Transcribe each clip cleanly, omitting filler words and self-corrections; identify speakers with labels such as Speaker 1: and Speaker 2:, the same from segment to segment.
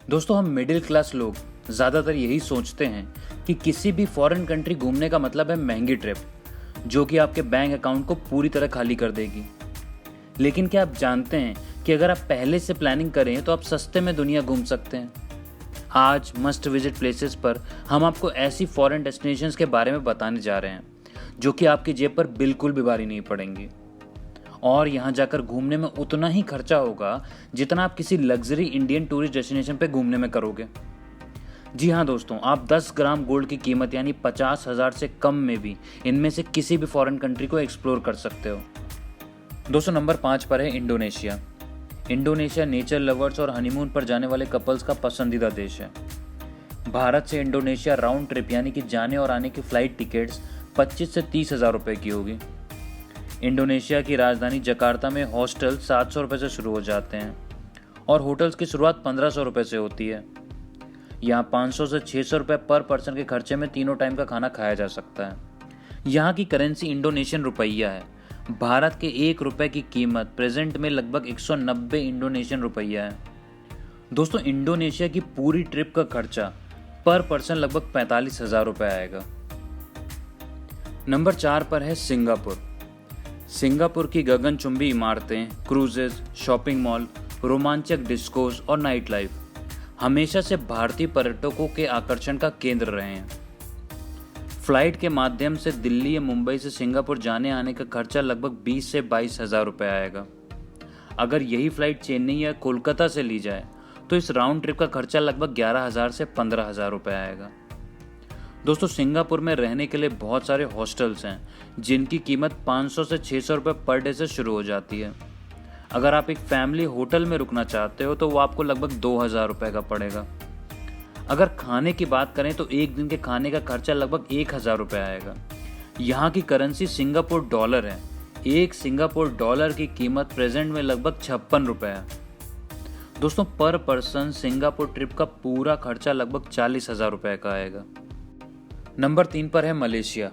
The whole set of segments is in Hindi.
Speaker 1: दोस्तों, हम मिडिल क्लास लोग ज़्यादातर यही सोचते हैं कि किसी भी फॉरेन कंट्री घूमने का मतलब है महंगी ट्रिप, जो कि आपके बैंक अकाउंट को पूरी तरह खाली कर देगी। लेकिन क्या आप जानते हैं कि अगर आप पहले से प्लानिंग करें तो आप सस्ते में दुनिया घूम सकते हैं। आज मस्ट विजिट प्लेसेस पर हम आपको ऐसी फॉरेन डेस्टिनेशंस के बारे में बताने जा रहे हैं जो कि आपकी जेब पर बिल्कुल भी भारी नहीं पड़ेंगी, और यहाँ जाकर घूमने में उतना ही खर्चा होगा जितना आप किसी लग्जरी इंडियन टूरिस्ट डेस्टिनेशन पे घूमने में करोगे। जी हाँ दोस्तों, आप 10 ग्राम गोल्ड की कीमत यानी 50,000 से कम में भी इनमें से किसी भी फॉरेन कंट्री को एक्सप्लोर कर सकते हो। दोस्तों, नंबर 5 पर है इंडोनेशिया। इंडोनेशिया नेचर लवर्स और हनीमून पर जाने वाले कपल्स का पसंदीदा देश है। भारत से इंडोनेशिया राउंड ट्रिप यानी कि जाने और आने की फ्लाइट टिकट्स 25 से 30,000 रुपये की होगी। इंडोनेशिया की राजधानी जकार्ता में हॉस्टल 700 रुपये से शुरू हो जाते हैं और होटल्स की शुरुआत 1500 रुपये से होती है। यहाँ 500 से 600 रुपये पर पर्सन के खर्चे में तीनों टाइम का खाना खाया जा सकता है। यहाँ की करेंसी इंडोनेशियन रुपया है। भारत के 1 रुपये की कीमत प्रेजेंट में लगभग 190 इंडोनेशियन रुपया है। दोस्तों, इंडोनेशिया की पूरी ट्रिप का खर्चा पर पर्सन लगभग 45,000 रुपये आएगा। नंबर 4 पर है सिंगापुर। सिंगापुर की गगनचुंबी इमारतें, क्रूजेज, शॉपिंग मॉल, रोमांचक डिस्कोस और नाइट लाइफ हमेशा से भारतीय पर्यटकों के आकर्षण का केंद्र रहे हैं। फ्लाइट के माध्यम से दिल्ली या मुंबई से सिंगापुर जाने आने का खर्चा लगभग 20 से 22,000 रुपये आएगा। अगर यही फ्लाइट चेन्नई या कोलकाता से ली जाए तो इस राउंड ट्रिप का खर्चा लगभग 11,000 से 15,000 रुपये आएगा। दोस्तों, सिंगापुर में रहने के लिए बहुत सारे हॉस्टल्स हैं जिनकी कीमत 500 से 600 रुपये पर डे से शुरू हो जाती है। अगर आप एक फैमिली होटल में रुकना चाहते हो तो वो आपको लगभग 2,000 रुपये का पड़ेगा। अगर खाने की बात करें तो एक दिन के खाने का खर्चा लगभग 1,000 रुपये आएगा। यहाँ की करेंसी सिंगापुर डॉलर है। एक सिंगापुर डॉलर की कीमत प्रेजेंट में लगभग 56 रुपये है। दोस्तों, पर पर्सन सिंगापुर ट्रिप का पूरा खर्चा लगभग 40,000 रुपये का आएगा। नंबर 3 पर है मलेशिया।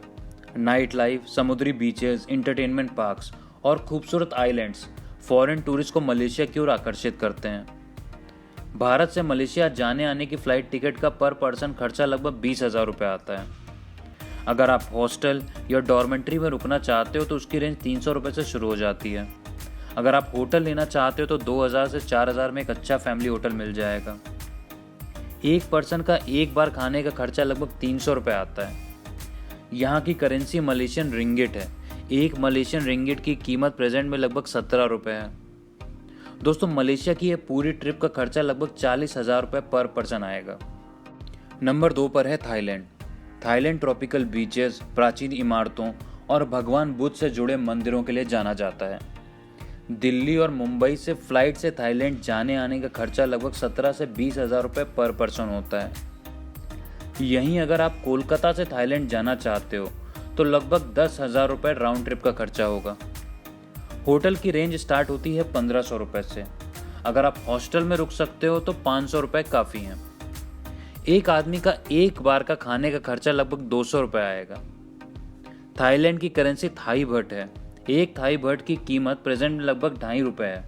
Speaker 1: नाइट लाइफ, समुद्री बीचेस, इंटरटेनमेंट पार्क्स और खूबसूरत आइलैंड्स फॉरेन टूरिस्ट को मलेशिया की ओर आकर्षित करते हैं। भारत से मलेशिया जाने आने की फ्लाइट टिकट का पर पर्सन खर्चा लगभग 20,000 रुपये आता है। अगर आप हॉस्टल या डॉर्मेंट्री में रुकना चाहते हो तो उसकी रेंज 300 रुपये से शुरू हो जाती है। अगर आप होटल लेना चाहते हो तो 2,000 से 4,000 में एक अच्छा फैमिली होटल मिल जाएगा। एक पर्सन का एक बार खाने का खर्चा लगभग 300 रुपये आता है। यहाँ की करेंसी मलेशियन रिंगिट है। एक मलेशियन रिंगिट की कीमत प्रेजेंट में लगभग 17 रुपये है। दोस्तों, मलेशिया की यह पूरी ट्रिप का खर्चा लगभग 40,000 रुपये पर पर्सन आएगा। नंबर 2 पर है थाईलैंड। थाईलैंड ट्रॉपिकल बीचेस, प्राचीन इमारतों और भगवान बुद्ध से जुड़े मंदिरों के लिए जाना जाता है। दिल्ली और मुंबई से फ्लाइट से थाईलैंड जाने आने का खर्चा लगभग 17 से 20,000 रुपये पर पर्सन होता है। यहीं अगर आप कोलकाता से थाईलैंड जाना चाहते हो तो लगभग 10,000 रुपये राउंड ट्रिप का खर्चा होगा। होटल की रेंज स्टार्ट होती है 1,500 रुपये से। अगर आप हॉस्टल में रुक सकते हो तो 500 रुपये काफ़ी हैं। एक आदमी का एक बार का खाने का खर्चा लगभग 200 रुपये आएगा। थाईलैंड की करेंसी थाई बट है। एक थाई बट की कीमत प्रेजेंट में लगभग 2.5 रुपये है।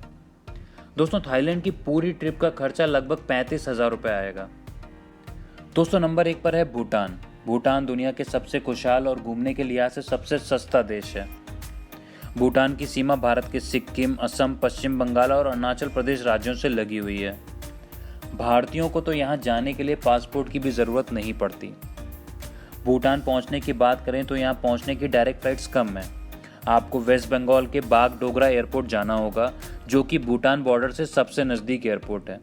Speaker 1: दोस्तों, थाईलैंड की पूरी ट्रिप का खर्चा लगभग 35,000 रुपये आएगा। दोस्तों, नंबर 1 पर है भूटान। भूटान दुनिया के सबसे खुशहाल और घूमने के लिहाज से सबसे सस्ता देश है। भूटान की सीमा भारत के सिक्किम, असम, पश्चिम बंगाल और अरुणाचल प्रदेश राज्यों से लगी हुई है। भारतीयों को तो यहाँ जाने के लिए पासपोर्ट की भी ज़रूरत नहीं पड़ती। भूटान पहुँचने की बात करें तो यहाँ पहुँचने की डायरेक्ट फ्लाइट्स कम हैं। आपको वेस्ट बंगाल के बागडोगरा एयरपोर्ट जाना होगा, जो कि भूटान बॉर्डर से सबसे नज़दीक एयरपोर्ट है।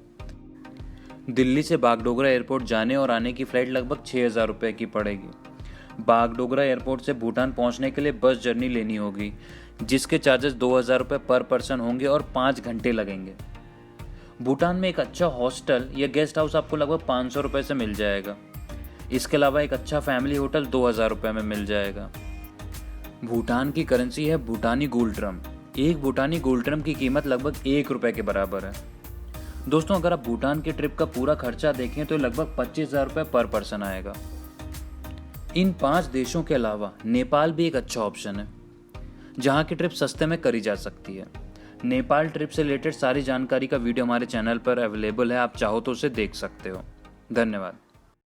Speaker 1: दिल्ली से बागडोगरा एयरपोर्ट जाने और आने की फ़्लाइट लगभग 6,000 रुपये की पड़ेगी। बागडोगरा एयरपोर्ट से भूटान पहुंचने के लिए बस जर्नी लेनी होगी, जिसके चार्जेस 2,000 रुपये पर पर्सन होंगे और 5 घंटे लगेंगे। भूटान में एक अच्छा हॉस्टल या गेस्ट हाउस आपको लगभग 500 रुपये से मिल जाएगा। इसके अलावा एक अच्छा फैमिली होटल 2,000 रुपये में मिल जाएगा। भूटान की करेंसी है भूटानी गोल्ड ड्रम। एक भूटानी गोल्ड ड्रम की कीमत लगभग 1 रुपये के बराबर है। दोस्तों, अगर आप भूटान की ट्रिप का पूरा खर्चा देखें तो लगभग 25,000 रुपये पर पर्सन आएगा। इन 5 देशों के अलावा नेपाल भी एक अच्छा ऑप्शन है, जहाँ की ट्रिप सस्ते में करी जा सकती है। नेपाल ट्रिप से रिलेटेड सारी जानकारी का वीडियो हमारे चैनल पर अवेलेबल है, आप चाहो तो उसे देख सकते हो। धन्यवाद।